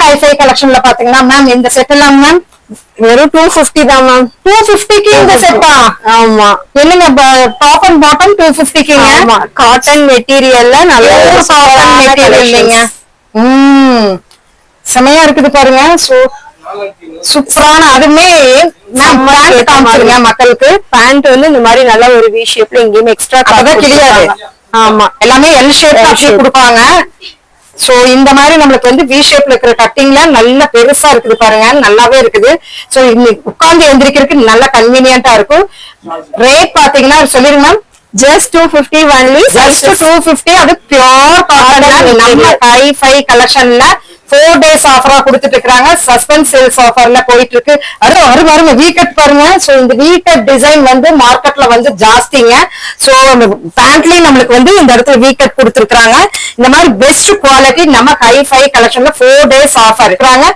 Hi-fi கலெக்ஷன்ல பாத்தீங்கன்னா ma'am இந்த set எல்லாம் மேம் வெறும் 250 தான் மேம். 250க்கு இந்த செட்டா? ஆமா. என்னங்க டாப் அண்ட் பாட்டம் 250க்கு? ஆமா, காட்டன் மெட்டீரியல்ல நல்ல காட்டன் மெட்டீரியல்ங்க. செமையா இருக்குது பாருங்க. சூப்பரான அதுமே காமிச்சிருங்க மக்களுக்கு. பேண்ட் வந்து இந்த மாதிரி நல்ல ஒரு வி ஷேப்ல எங்கேயுமே எக்ஸ்ட்ரா கிடையாது. ஆமா, எல்லாமே எல் ஷேப் அப்படியே கொடுப்பாங்க. சோ இந்த மாதிரி நம்மளுக்கு வந்து வி ஷேப்ல இருக்கிற கட்டிங்ல நல்ல பெருசா இருக்குது பாருங்க, நல்லாவே இருக்குது. சோ உட்கார்ந்து எந்திரிக்கிறதுக்கு நல்ல கன்வீனியன்டா இருக்கும். ரேட் பாத்தீங்கன்னா சொல்லிருங்க மேம். Just 250 only. ஜஸ்ட் 250. அது பியூர் காட்டன். நம்ம ஹைஃபை கலெக்ஷன்ல 4 days ஆஃபரா கொடுத்துட்டு இருக்காங்க. சஸ்பென்ஸ் சேல்ஸ் ஆஃபர்ல போயிட்டு இருக்கு. அது பாருங்க வீக்கட் பாருங்க. சோ இந்த வீக்கட் டிசைன் வந்து மார்க்கெட்ல வந்து ஜாஸ்திங்க. சோ பேண்ட்லயும் நம்மளுக்கு வந்து இந்த இடத்துல வீக்கட் கொடுத்துருக்காங்க. இந்த மாதிரி பெஸ்ட் குவாலிட்டி நம்ம ஹைஃபை கலெக்ஷன்ல 4 days ஆஃபர் இருக்காங்க.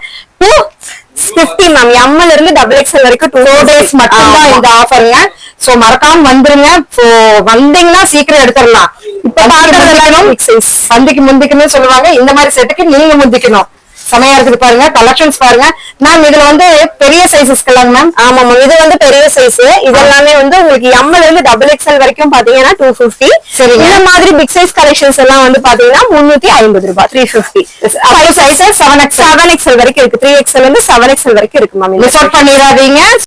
250 மேம். எம்ல இருந்து டபுள் எக்ஸ்எல் வரைக்கும் 4 days மட்டும் தான் இந்த ஆஃபருங்க. சோ மறக்காம வந்துருங்க. சோ வந்தீங்கன்னா சீக்கிரம் எடுத்துடலாம். இப்ப பாக்குறது சந்தைக்கு முந்திக்கணும்னு சொல்லுவாங்க. இந்த மாதிரி செட்டுக்கு நீங்க முந்திக்கணும். செமையா இருக்குது பாருங்க. கலெக்ஷன்ஸ் பாருங்க மேம். இதுல வந்து பெரிய சைஸஸ்க்கெல்லாம் மேம். ஆமா மேம், இது வந்து பெரிய சைஸ். இதெல்லாமே வந்து உங்களுக்கு எம்ல இருந்து டபுள் எக்ஸ்எல் வரைக்கும் பாத்தீங்கன்னா 250. சரிங்க. இந்த மாதிரி பிக் சைஸ் கலெக்ஷன்ஸ் எல்லாம் வந்து பாத்தீங்கன்னா 350 ரூபாய். 350. 5 சைஸஸ் 7XL வரைக்கும் இருக்கு. 3XL வந்து 7XL வரைக்கும் இருக்கு மேம். மிஸ் அவுட் பண்ணிடாதீங்க.